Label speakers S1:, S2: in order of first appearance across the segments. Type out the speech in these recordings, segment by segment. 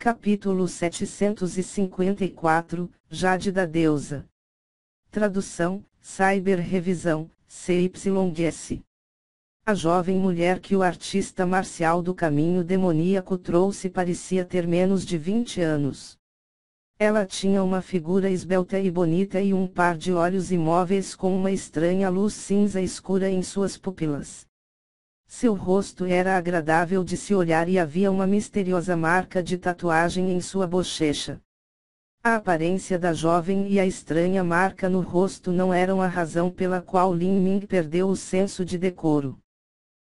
S1: Capítulo 754, Jade da Deusa. Tradução, Cyber Revisão, CYS. A jovem mulher que o artista marcial do caminho demoníaco trouxe parecia ter menos de 20 anos. Ela tinha uma figura esbelta e bonita e um par de olhos imóveis com uma estranha luz cinza escura em suas pupilas. Seu rosto era agradável de se olhar e havia uma misteriosa marca de tatuagem em sua bochecha. A aparência da jovem e a estranha marca no rosto não eram a razão pela qual Lin Ming perdeu o senso de decoro.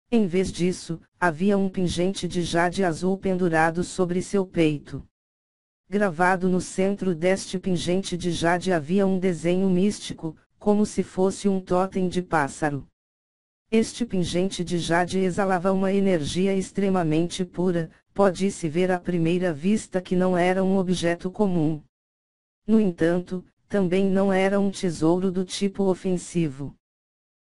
S1: Em vez disso, havia um pingente de jade azul pendurado sobre seu peito. Gravado no centro deste pingente de jade havia um desenho místico, como se fosse um totem de pássaro. Este pingente de jade exalava uma energia extremamente pura, pode-se ver à primeira vista que não era um objeto comum. No entanto, também não era um tesouro do tipo ofensivo.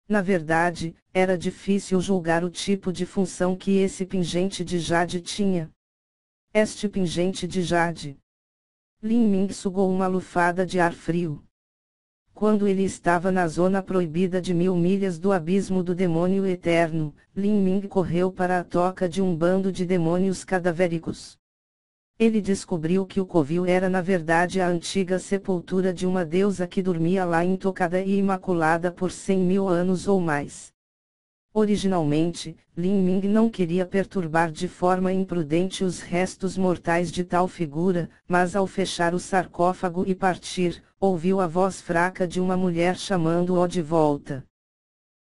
S1: Na verdade, era difícil julgar o tipo de função que esse pingente de jade tinha. Este pingente de jade. Lin Ming sugou uma lufada de ar frio. Quando ele estava na zona proibida de 1000 milhas do abismo do demônio eterno, Lin Ming correu para a toca de um bando de demônios cadavéricos. Ele descobriu que o covil era na verdade a antiga sepultura de uma deusa que dormia lá intocada e imaculada por 100.000 anos ou mais. Originalmente, Lin Ming não queria perturbar de forma imprudente os restos mortais de tal figura, mas ao fechar o sarcófago e partir, ouviu a voz fraca de uma mulher chamando-o de volta.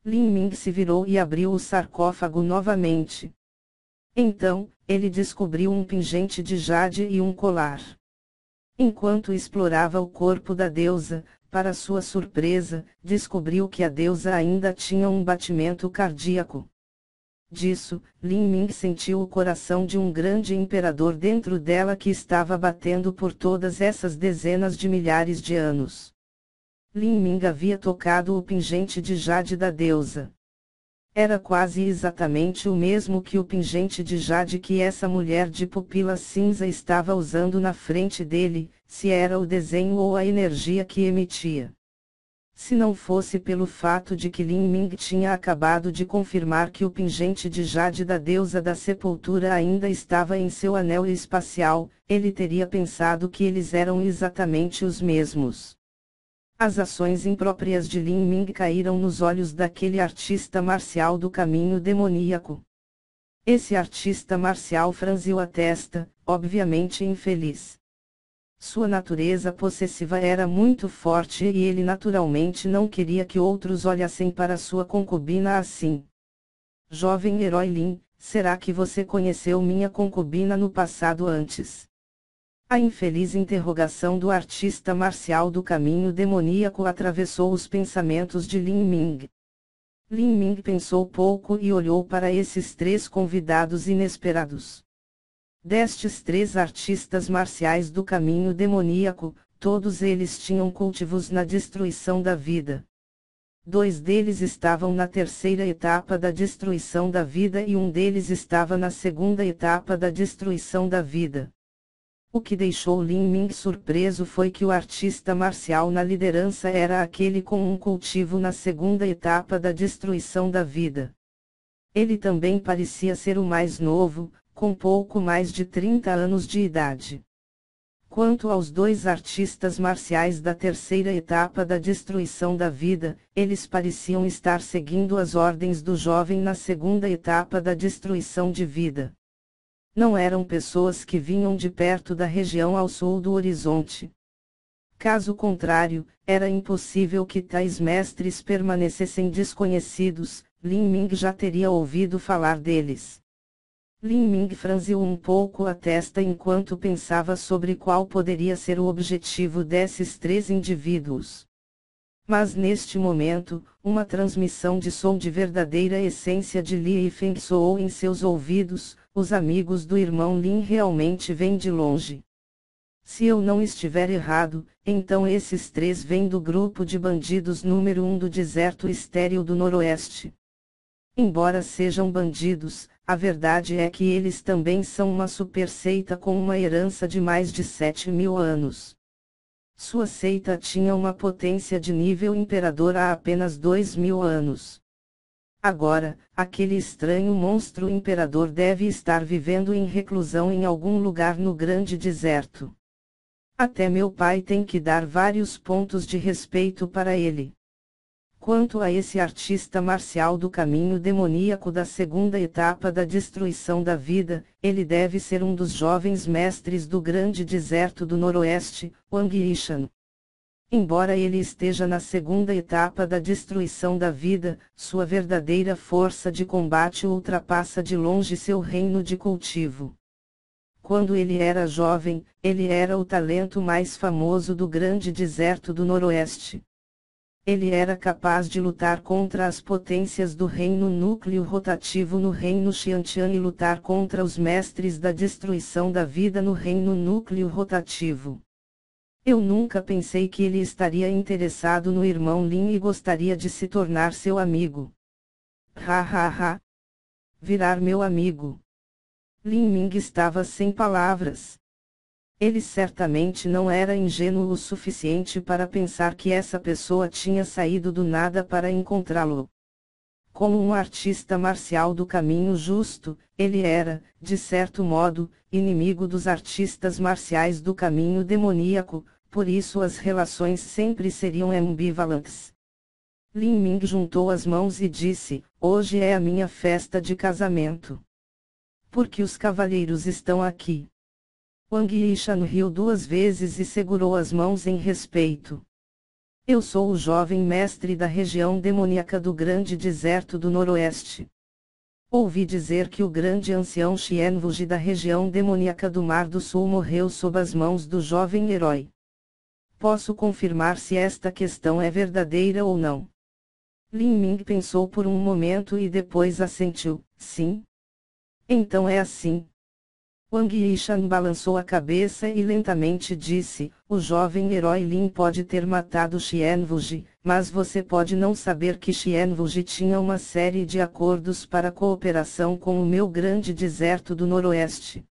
S1: Lin Ming se virou e abriu o sarcófago novamente. Então, ele descobriu um pingente de jade e um colar. Enquanto explorava o corpo da deusa, para sua surpresa, descobriu que a deusa ainda tinha um batimento cardíaco. Disso, Lin Ming sentiu o coração de um grande imperador dentro dela que estava batendo por todas essas dezenas de milhares de anos. Lin Ming havia tocado o pingente de jade da deusa. Era quase exatamente o mesmo que o pingente de jade que essa mulher de pupila cinza estava usando na frente dele, se era o desenho ou a energia que emitia. Se não fosse pelo fato de que Lin Ming tinha acabado de confirmar que o pingente de jade da deusa da sepultura ainda estava em seu anel espacial, ele teria pensado que eles eram exatamente os mesmos. As ações impróprias de Lin Ming caíram nos olhos daquele artista marcial do caminho demoníaco. Esse artista marcial franziu a testa, obviamente infeliz. Sua natureza possessiva era muito forte e ele naturalmente não queria que outros olhassem para sua concubina assim. Jovem herói Lin, será que você conheceu minha concubina no passado antes? A infeliz interrogação do artista marcial do caminho demoníaco atravessou os pensamentos de Lin Ming. Lin Ming pensou pouco e olhou para esses três convidados inesperados. Destes três artistas marciais do caminho demoníaco, todos eles tinham cultivos na destruição da vida. 2 deles estavam na terceira etapa da destruição da vida e um deles estava na segunda etapa da destruição da vida. O que deixou Lin Ming surpreso foi que o artista marcial na liderança era aquele com um cultivo na segunda etapa da destruição da vida. Ele também parecia ser o mais novo, com pouco mais de 30 anos de idade. Quanto aos 2 artistas marciais da terceira etapa da destruição da vida, eles pareciam estar seguindo as ordens do jovem na segunda etapa da destruição de vida. Não eram pessoas que vinham de perto da região ao sul do horizonte. Caso contrário, era impossível que tais mestres permanecessem desconhecidos, Lin Ming já teria ouvido falar deles. Lin Ming franziu um pouco a testa enquanto pensava sobre qual poderia ser o objetivo desses 3 indivíduos. Mas neste momento, uma transmissão de som de verdadeira essência de Li Yifeng soou em seus ouvidos. Os amigos do irmão Lin realmente vêm de longe. Se eu não estiver errado, então esses 3 vêm do grupo de bandidos número 1 do deserto estéril do noroeste. Embora sejam bandidos, a verdade é que eles também são uma super seita com uma herança de mais de 7.000 anos. Sua seita tinha uma potência de nível imperador há apenas 2.000 anos. Agora, aquele estranho monstro imperador deve estar vivendo em reclusão em algum lugar no grande deserto. Até meu pai tem que dar vários pontos de respeito para ele. Quanto a esse artista marcial do caminho demoníaco da segunda etapa da destruição da vida, ele deve ser um dos jovens mestres do grande deserto do noroeste, Wang Yishan. Embora ele esteja na segunda etapa da destruição da vida, sua verdadeira força de combate ultrapassa de longe seu reino de cultivo. Quando ele era jovem, ele era o talento mais famoso do grande deserto do noroeste. Ele era capaz de lutar contra as potências do reino núcleo rotativo no reino Xiantian e lutar contra os mestres da destruição da vida no reino núcleo rotativo. Eu nunca pensei que ele estaria interessado no irmão Lin e gostaria de se tornar seu amigo. Ha ha ha! Virar meu amigo. Lin Ming estava sem palavras. Ele certamente não era ingênuo o suficiente para pensar que essa pessoa tinha saído do nada para encontrá-lo. Como um artista marcial do caminho justo, ele era, de certo modo, inimigo dos artistas marciais do caminho demoníaco, por isso as relações sempre seriam ambivalentes. Lin Ming juntou as mãos e disse: "Hoje é a minha festa de casamento. Porque os cavalheiros estão aqui." Wang Yishan riu 2 vezes e segurou as mãos em respeito. "Eu sou o jovem mestre da região demoníaca do grande deserto do noroeste. Ouvi dizer que o grande ancião Xianwuji da região demoníaca do Mar do Sul morreu sob as mãos do jovem herói. Posso confirmar se esta questão é verdadeira ou não?" Lin Ming pensou por um momento e depois assentiu: "Sim. Então é assim." Wang Yishan balançou a cabeça e lentamente disse: "O jovem herói Lin pode ter matado Xianwuji, mas você pode não saber que Xianwuji tinha uma série de acordos para cooperação com o meu grande deserto do noroeste.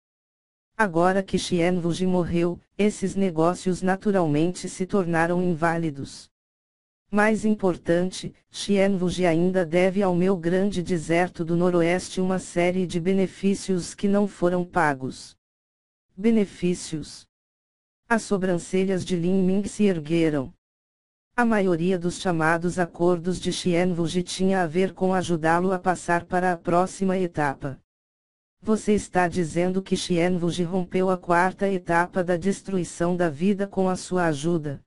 S1: Agora que Xianwuji morreu, esses negócios naturalmente se tornaram inválidos. Mais importante, Xianwuji ainda deve ao meu grande deserto do noroeste uma série de benefícios que não foram pagos." Benefícios? As sobrancelhas de Lin Ming se ergueram. A maioria dos chamados acordos de Xianwuji tinha a ver com ajudá-lo a passar para a próxima etapa. Você está dizendo que Xianwuji rompeu a 4ª etapa da destruição da vida com a sua ajuda?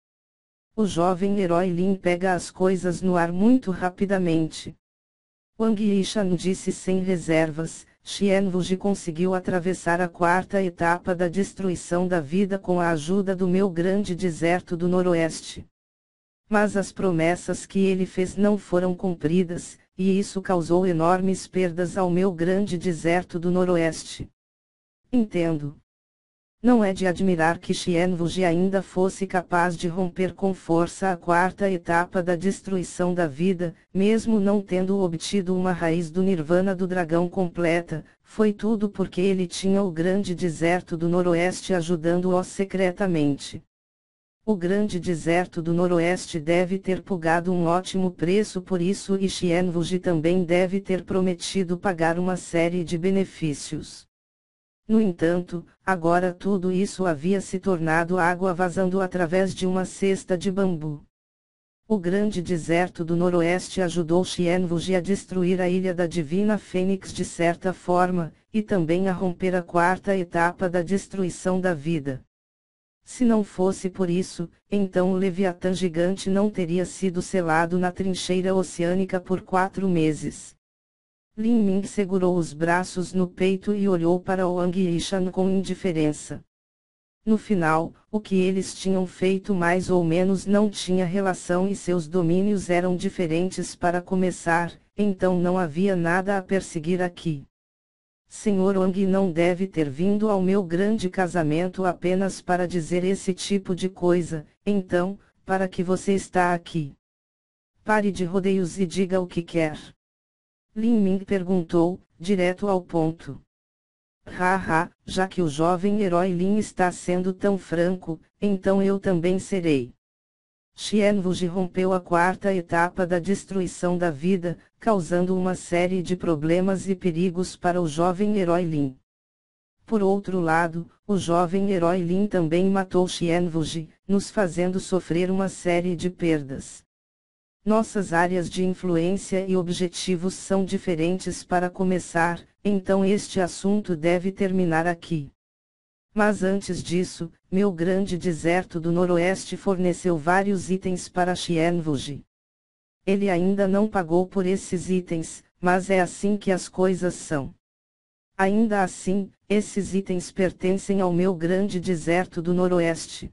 S1: O jovem herói Lin pega as coisas no ar muito rapidamente. Wang Yishan disse sem reservas: "Xianwuji conseguiu atravessar a 4ª etapa da destruição da vida com a ajuda do meu grande deserto do noroeste. Mas as promessas que ele fez não foram cumpridas, e isso causou enormes perdas ao meu grande deserto do noroeste." Entendo. Não é de admirar que Xianwuji ainda fosse capaz de romper com força a 4ª etapa da destruição da vida, mesmo não tendo obtido uma raiz do Nirvana do dragão completa. Foi tudo porque ele tinha o grande deserto do noroeste ajudando-o secretamente. O grande deserto do noroeste deve ter pagado um ótimo preço por isso e Xianwuji também deve ter prometido pagar uma série de benefícios. No entanto, agora tudo isso havia se tornado água vazando através de uma cesta de bambu. O grande deserto do noroeste ajudou Xianwuji a destruir a ilha da Divina Fênix de certa forma, e também a romper a 4ª etapa da destruição da vida. Se não fosse por isso, então o Leviatã gigante não teria sido selado na trincheira oceânica por 4 meses. Lin Ming segurou os braços no peito e olhou para Wang Yishan com indiferença. No final, o que eles tinham feito mais ou menos não tinha relação e seus domínios eram diferentes para começar, então não havia nada a perseguir aqui. Sr. Wang não deve ter vindo ao meu grande casamento apenas para dizer esse tipo de coisa, então, para que você está aqui? Pare de rodeios e diga o que quer." Lin Ming perguntou, direto ao ponto. Haha, já que o jovem herói Lin está sendo tão franco, então eu também serei. Xianwuji rompeu a quarta etapa da destruição da vida, causando uma série de problemas e perigos para o jovem herói Lin. Por outro lado, o jovem herói Lin também matou Xianwuji, nos fazendo sofrer uma série de perdas. Nossas áreas de influência e objetivos são diferentes para começar, então este assunto deve terminar aqui. Mas antes disso, meu grande deserto do Noroeste forneceu vários itens para Xianwuji. Ele ainda não pagou por esses itens, mas é assim que as coisas são. Ainda assim, esses itens pertencem ao meu grande deserto do Noroeste.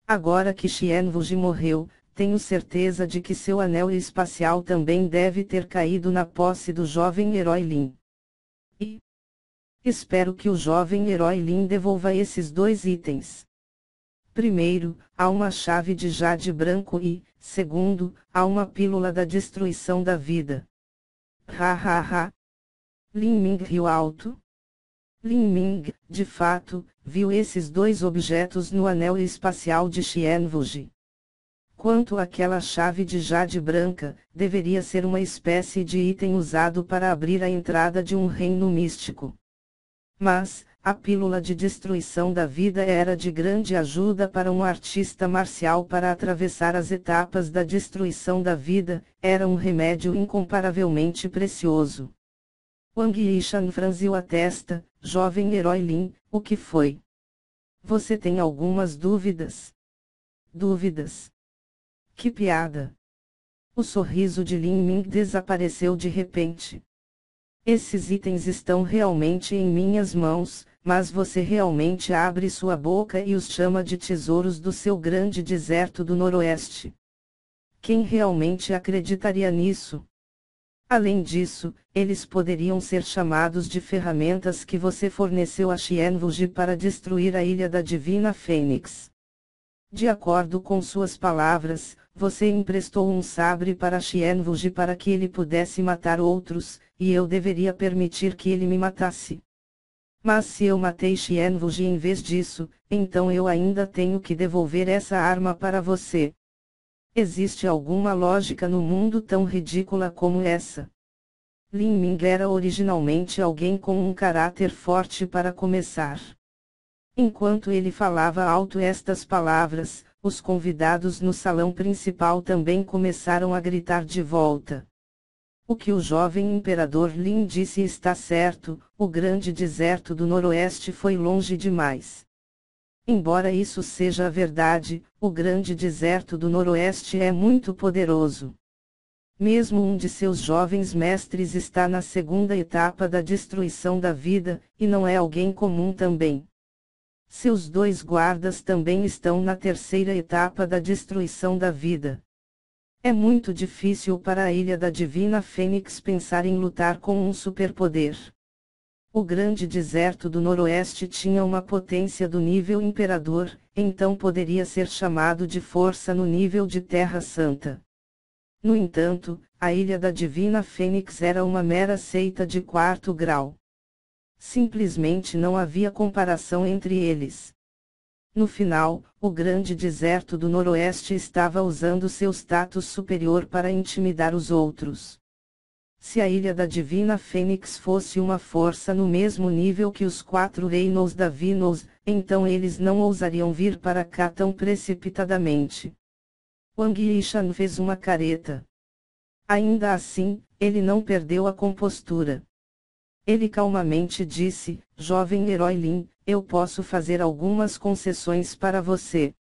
S1: Agora que Xianwuji morreu, tenho certeza de que seu anel espacial também deve ter caído na posse do jovem herói Lin. E espero que o jovem herói Lin devolva esses dois itens. Primeiro, há uma chave de jade branco e, segundo, há uma pílula da destruição da vida. Ha ha ha. Lin Ming riu alto. Lin Ming, de fato, viu esses dois objetos no anel espacial de Xianwuji. Quanto àquela chave de jade branca, deveria ser uma espécie de item usado para abrir a entrada de um reino místico. Mas, a pílula de destruição da vida era de grande ajuda para um artista marcial para atravessar as etapas da destruição da vida, era um remédio incomparavelmente precioso. Wang Yishan franziu a testa. Jovem herói Lin, o que foi? Você tem algumas dúvidas? Dúvidas? Que piada! O sorriso de Lin Ming desapareceu de repente. Esses itens estão realmente em minhas mãos, mas você realmente abre sua boca e os chama de tesouros do seu grande deserto do Noroeste. Quem realmente acreditaria nisso? Além disso, eles poderiam ser chamados de ferramentas que você forneceu a Xianwuji para destruir a Ilha da Divina Fênix. De acordo com suas palavras, você emprestou um sabre para Xianwuji para que ele pudesse matar outros, e eu deveria permitir que ele me matasse. Mas se eu matei Xianwuji em vez disso, então eu ainda tenho que devolver essa arma para você. Existe alguma lógica no mundo tão ridícula como essa? Lin Ming era originalmente alguém com um caráter forte para começar. Enquanto ele falava alto estas palavras, os convidados no salão principal também começaram a gritar de volta. O que o jovem imperador Lin disse está certo, o grande deserto do Noroeste foi longe demais. Embora isso seja a verdade, o grande deserto do Noroeste é muito poderoso. Mesmo um de seus jovens mestres está na segunda etapa da destruição da vida, e não é alguém comum também. Seus dois guardas também estão na terceira etapa da destruição da vida. É muito difícil para a Ilha da Divina Fênix pensar em lutar com um superpoder. O grande deserto do Noroeste tinha uma potência do nível imperador, então poderia ser chamado de força no nível de Terra Santa. No entanto, a Ilha da Divina Fênix era uma mera seita de quarto grau. Simplesmente não havia comparação entre eles. No final, o grande deserto do Noroeste estava usando seu status superior para intimidar os outros. Se a Ilha da Divina Fênix fosse uma força no mesmo nível que os 4 reinos da Vinos, então eles não ousariam vir para cá tão precipitadamente. Wang Yishan fez uma careta. Ainda assim, ele não perdeu a compostura. Ele calmamente disse, jovem herói Lin, eu posso fazer algumas concessões para você.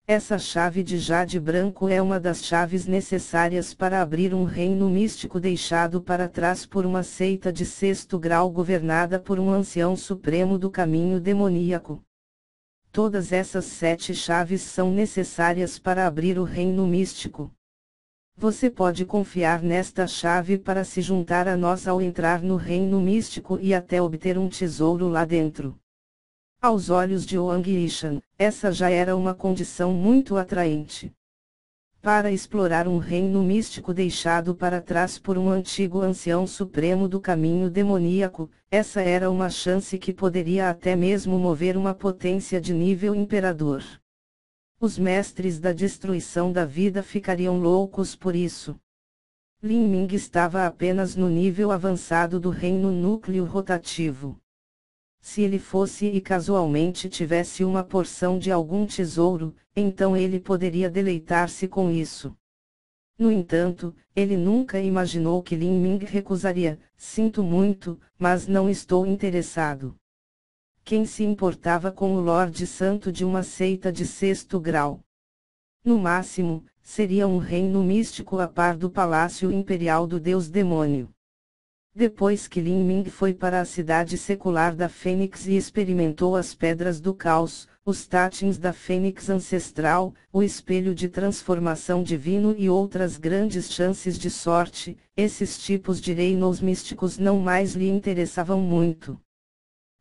S1: Essa chave de jade branco é uma das chaves necessárias para abrir um reino místico deixado para trás por uma seita de 6º grau governada por um ancião supremo do caminho demoníaco. Todas essas 7 chaves são necessárias para abrir o reino místico. Você pode confiar nesta chave para se juntar a nós ao entrar no reino místico e até obter um tesouro lá dentro. Aos olhos de Wang Yishan, essa já era uma condição muito atraente. para explorar um reino místico deixado para trás por um antigo ancião supremo do caminho demoníaco. Essa era uma chance que poderia até mesmo mover uma potência de nível imperador. Os mestres da destruição da vida ficariam loucos por isso. Lin Ming estava apenas no nível avançado do reino núcleo rotativo. Se ele fosse e casualmente tivesse uma porção de algum tesouro, então ele poderia deleitar-se com isso. No entanto, ele nunca imaginou que Lin Ming recusaria: "Sinto muito, mas não estou interessado." Quem se importava com o Lorde Santo de uma seita de 6º grau? No máximo, seria um reino místico a par do Palácio Imperial do Deus Demônio. Depois que Lin Ming foi para a cidade secular da Fênix e experimentou as Pedras do Caos, os Tatins da Fênix Ancestral, o espelho de transformação divino e outras grandes chances de sorte, esses tipos de reinos místicos não mais lhe interessavam muito.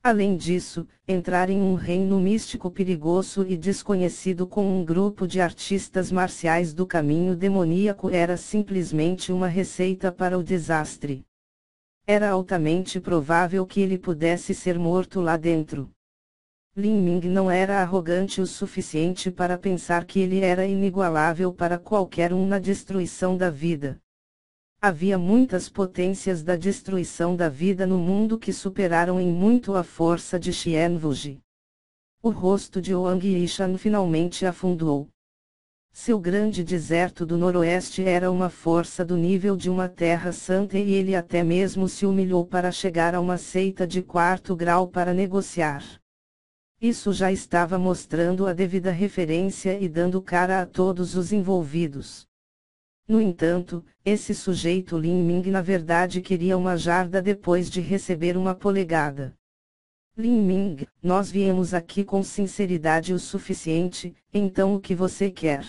S1: Além disso, entrar em um reino místico perigoso e desconhecido com um grupo de artistas marciais do caminho demoníaco era simplesmente uma receita para o desastre. Era altamente provável que ele pudesse ser morto lá dentro. Lin Ming não era arrogante o suficiente para pensar que ele era inigualável para qualquer um na destruição da vida. Havia muitas potências da destruição da vida no mundo que superaram em muito a força de Xianwuji. O rosto de Wang Yishan finalmente afundou. Seu grande deserto do noroeste era uma força do nível de uma terra santa e ele até mesmo se humilhou para chegar a uma seita de 4º grau para negociar. Isso já estava mostrando a devida referência e dando cara a todos os envolvidos. No entanto, esse sujeito Lin Ming na verdade queria uma jarda depois de receber uma polegada. Lin Ming, nós viemos aqui com sinceridade o suficiente, então o que você quer?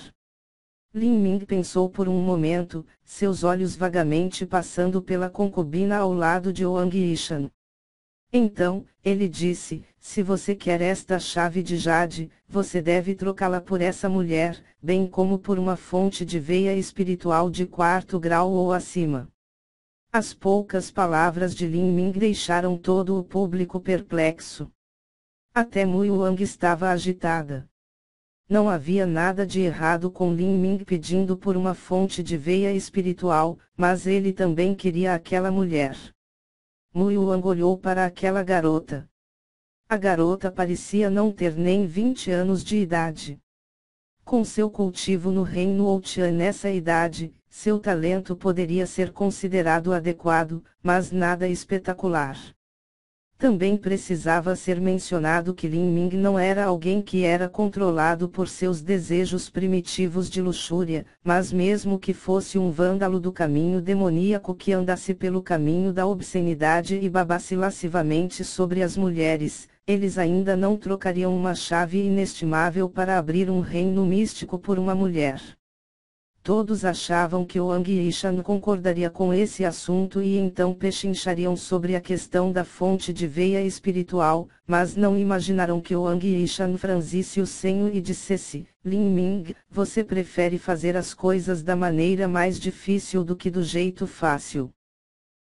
S1: Lin Ming pensou por um momento, seus olhos vagamente passando pela concubina ao lado de Wang Yishan. Então, ele disse: "Se você quer esta chave de jade, você deve trocá-la por essa mulher, bem como por uma fonte de veia espiritual de 4º grau ou acima." As poucas palavras de Lin Ming deixaram todo o público perplexo. Até Mui Wang estava agitada. Não havia nada de errado com Lin Ming pedindo por uma fonte de veia espiritual, mas ele também queria aquela mulher. Mui Wang olhou para aquela garota. A garota parecia não ter nem 20 anos de idade. Com seu cultivo no reino Outian nessa idade, seu talento poderia ser considerado adequado, mas nada espetacular. Também precisava ser mencionado que Lin Ming não era alguém que era controlado por seus desejos primitivos de luxúria, mas mesmo que fosse um vândalo do caminho demoníaco que andasse pelo caminho da obscenidade e babasse lascivamente sobre as mulheres, eles ainda não trocariam uma chave inestimável para abrir um reino místico por uma mulher. Todos achavam que Wang Yishan concordaria com esse assunto e então pechinchariam sobre a questão da fonte de veia espiritual, mas não imaginaram que Wang Yishan franzisse o senho e dissesse: "Lin Ming, você prefere fazer as coisas da maneira mais difícil do que do jeito fácil."